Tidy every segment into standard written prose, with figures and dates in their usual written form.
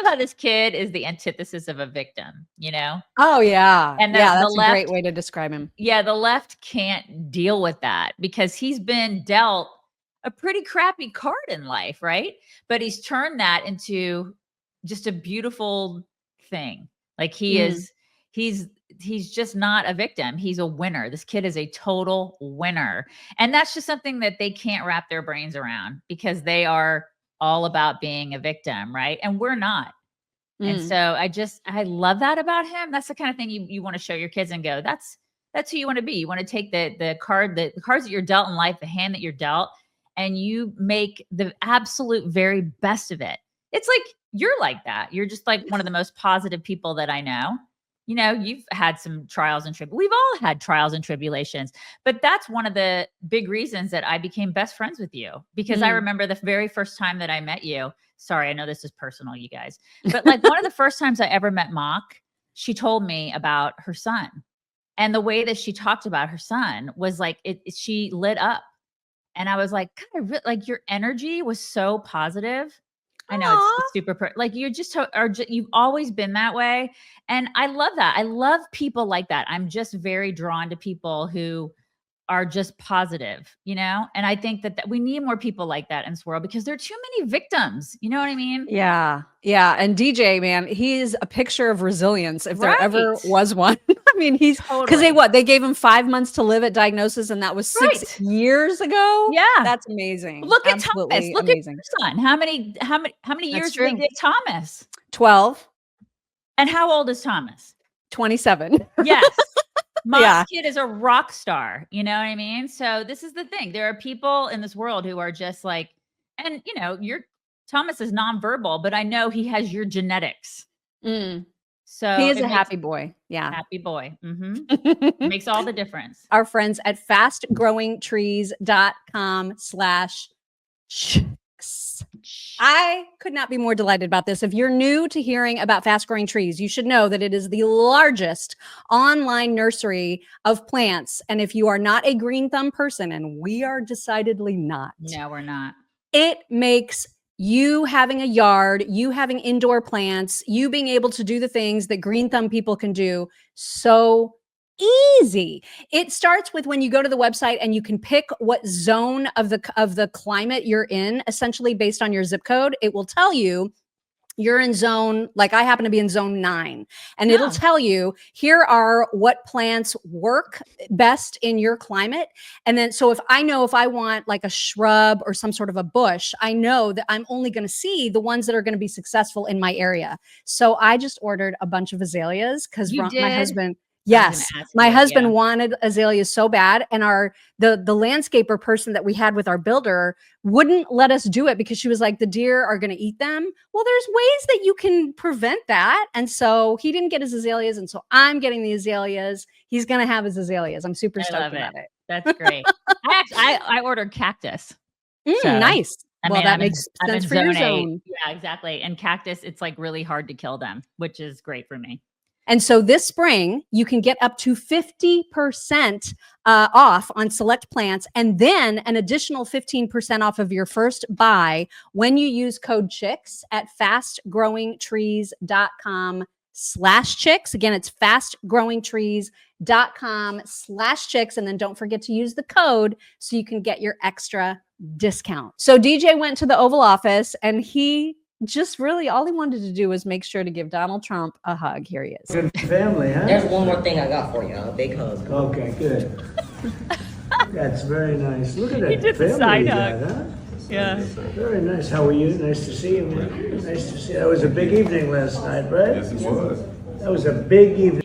love how this kid is the antithesis of a victim, Oh, yeah. And yeah, the that's a left, great way to describe him. Yeah, the left can't deal with that because he's been dealt a pretty crappy card in life, right? But he's turned that into just a beautiful thing. Like he's just not a victim. He's a winner. This kid is a total winner. And that's just something that they can't wrap their brains around because they are all about being a victim, right? And we're not. And so I love that about him. That's the kind of thing you want to show your kids and go, that's who you want to be. You want to take the cards that you're dealt in life, the hand that you're dealt, and you make the absolute very best of it. It's like you're like that. You're just like one of the most positive people that I know. You've had some trials and tribulations. We've all had trials and tribulations, but that's one of the big reasons that I became best friends with you because I remember the very first time that I met you. Sorry, I know this is personal, you guys, but like one of the first times I ever met Mock, she told me about her son, and the way that she talked about her son was like she lit up, and I was like, God, like your energy was so positive. I know it's super, like you're just, you've always been that way. And I love that. I love people like that. I'm just very drawn to people who are just positive, and I think that we need more people like that in this world because there are too many victims. You know what I mean? Yeah. Yeah. And DJ, man, he's a picture of resilience if there ever was one. I mean, he's because they gave him 5 months to live at diagnosis, and that was 6 years ago. Yeah. That's amazing. Look at Thomas. Look amazing. At your son. How many years did they give Thomas? 12. And how old is Thomas? 27. Yes. Mock's kid is a rock star. You know what I mean? So this is the thing. There are people in this world who are just like, and Thomas is nonverbal, but I know he has your genetics. So he is a happy boy. Yeah. Happy boy. Mm-hmm. Makes all the difference. Our friends at fastgrowingtrees.com/chicks. I could not be more delighted about this. If you're new to hearing about Fast Growing Trees, you should know that it is the largest online nursery of plants. And if you are not a green thumb person, and we are decidedly not. No, we're not. It makes you having a yard, you having indoor plants, you being able to do the things that green thumb people can do so easy. It starts with when you go to the website and you can pick what zone of the climate you're in, essentially based on your zip code. It will tell you you're in zone, like I happen to be in zone 9, and it'll tell you here are what plants work best in your climate. And then, so if I want like a shrub or some sort of a bush, I know that I'm only going to see the ones that are going to be successful in my area. So I just ordered a bunch of azaleas because my husband, my husband wanted azaleas so bad, and the landscaper person that we had with our builder wouldn't let us do it because she was like, the deer are going to eat them. Well, there's ways that you can prevent that. And so he didn't get his azaleas, and so I'm getting the azaleas. He's going to have his azaleas. I'm super stoked about it. That's great. I ordered cactus. Nice. That makes sense for your zone. Yeah, exactly. And cactus, it's like really hard to kill them, which is great for me. And so this spring, you can get up to 50% off on select plants, and then an additional 15% off of your first buy when you use code CHICKS at fastgrowingtrees.com/chicks. Again, it's fastgrowingtrees.com/chicks. And then don't forget to use the code so you can get your extra discount. So DJ went to the Oval Office, and he just really all he wanted to do was make sure to give Donald Trump a hug. Here he is. Good family, huh? There's one more thing I got for you, a big hug. Okay, good. That's very nice. Look at that. He did the side hug. Huh? Yeah. Very nice. How are you? Nice to see you. Nice to see you. That was a big evening last night, right? Yes, it was. That was a big evening.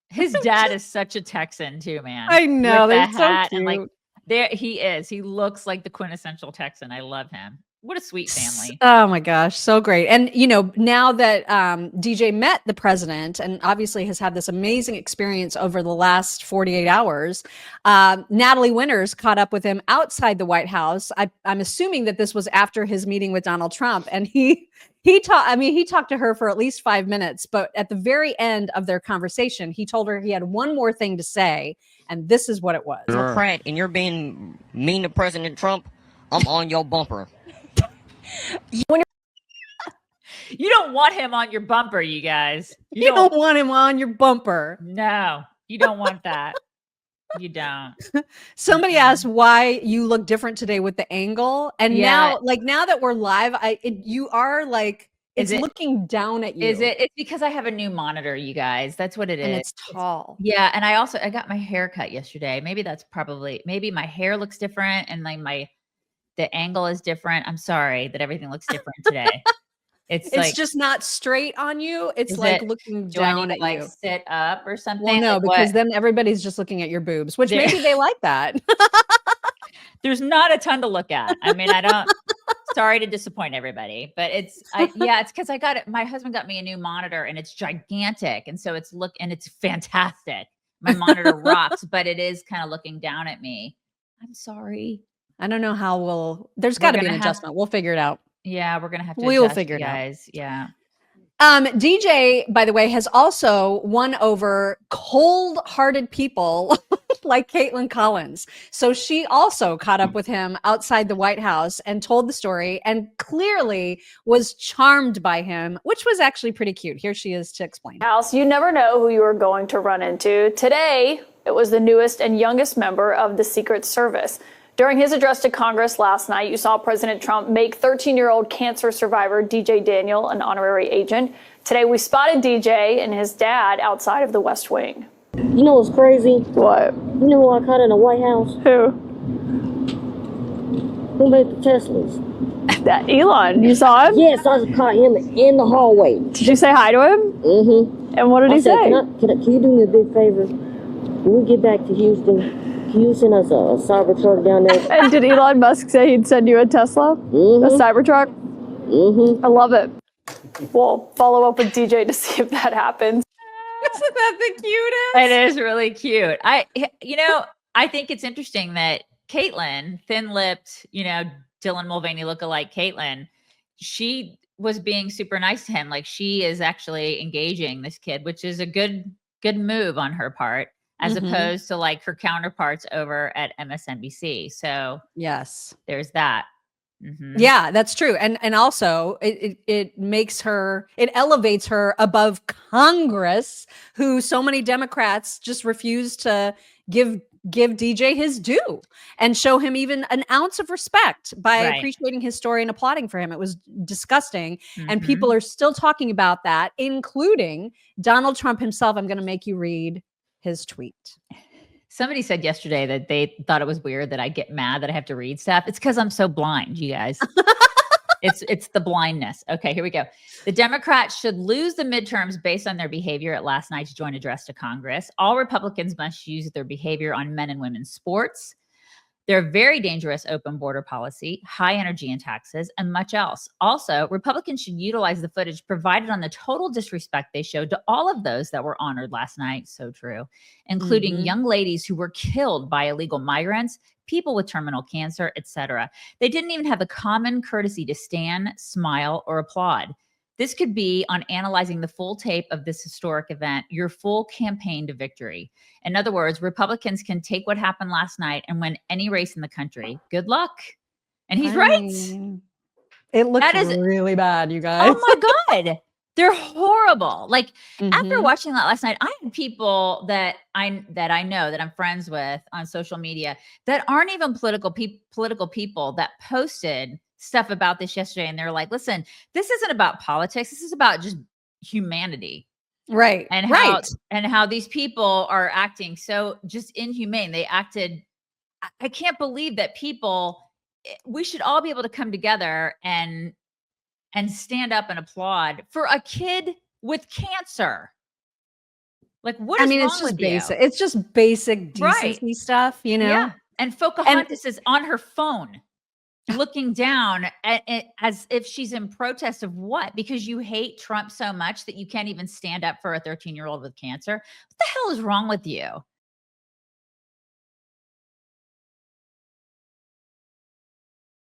His dad is such a Texan too, man. I know. They're so cute. And like, there he is. He looks like the quintessential Texan. I love him. What a sweet family. Oh my gosh. So great. And now that DJ met the president and obviously has had this amazing experience over the last 48 hours, Natalie Winters caught up with him outside the White House. I'm assuming that this was after his meeting with Donald Trump, and he talked to her for at least 5 minutes, but at the very end of their conversation, he told her he had one more thing to say, and this is what it was. You're Pratt, and you're being mean to President Trump. I'm on your bumper. You don't want him on your bumper, you guys. You don't want him on your bumper. No, you don't want that. You don't. Somebody asked why you look different today with the angle. And Yeah. now that we're live, you are like, it's looking down at you. It's because I have a new monitor, you guys. That's what it is. And it's tall. Yeah. And I got my hair cut yesterday. Maybe my hair looks different and like the angle is different. I'm sorry that everything looks different today. It's like, just not straight on you. It's like looking down at like you. sit up or something. Well, no, like because then everybody's just looking at your boobs, which maybe they like that. There's not a ton to look at. I mean, sorry to disappoint everybody, but it's because my husband got me a new monitor and it's gigantic. And so it's fantastic. My monitor rocks, but it is kind of looking down at me. I'm sorry. I don't know how there's got to be an adjustment. We'll figure it out. Yeah, we're going to have to We will figure it out. Yeah. DJ, by the way, has also won over cold-hearted people like Caitlin Collins. So she also caught up with him outside the White House and told the story and clearly was charmed by him, which was actually pretty cute. Here she is to explain. House, you never know who you are going to run into. Today, it was the newest and youngest member of the Secret Service. During his address to Congress last night, you saw President Trump make 13-year-old cancer survivor DJ Daniel an honorary agent. Today, we spotted DJ and his dad outside of the West Wing. You know what's crazy? What? You know who I caught in the White House? Who? Who made the Teslas? That Elon. You saw him? Yes, I caught him in the hallway. Did you say hi to him? Mm-hmm. And what did he say? Can you do me a big favor? When we get back to Houston, can you send us a Cybertruck down there? And did Elon Musk say he'd send you a Tesla? Mm-hmm. A Cybertruck? Mm-hmm. I love it. We'll follow up with DJ to see if that happens. Isn't that the cutest? It is really cute. I think it's interesting that Caitlin, thin-lipped, Dylan Mulvaney lookalike Caitlin, she was being super nice to him. Like she is actually engaging this kid, which is a good move on her part, as opposed to like her counterparts over at MSNBC. So yes, there's that. Yeah, that's true. And also it elevates her above Congress, who so many Democrats just refuse to give DJ his due and show him even an ounce of respect by appreciating his story and applauding for him. It was disgusting. And people are still talking about that, including Donald Trump himself. I'm going to make you read his tweet. Somebody said yesterday that they thought it was weird that I get mad that I have to read stuff. It's because I'm so blind, you guys. It's the blindness. Okay, here we go. The Democrats should lose the midterms based on their behavior at last night's joint address to Congress. All Republicans must use their behavior on men and women's sports, their very dangerous open border policy, high energy and taxes, and much else. Also, Republicans should utilize the footage provided on the total disrespect they showed to all of those that were honored last night. So true. Including young ladies who were killed by illegal migrants, people with terminal cancer, etc. They didn't even have the common courtesy to stand, smile, or applaud. This could be on analyzing the full tape of this historic event, your full campaign to victory. In other words, Republicans can take what happened last night and win any race in the country. Good luck. And he's right. It looks really bad, you guys. Oh my God. They're horrible. Like after watching that last night, I had people that I know that I'm friends with on social media that aren't even political people that posted stuff about this yesterday. And they're like, listen, this isn't about politics. This is about just humanity. Right. And how these people are acting so just inhumane. I can't believe that we should all be able to come together and stand up and applaud for a kid with cancer. Like what is wrong it's just with basic. you? It's just basic decency stuff, you know? Yeah. And Pocahontas is on her phone looking down as if she's in protest of what? Because you hate Trump so much that you can't even stand up for a 13-year-old with cancer. What the hell is wrong with you?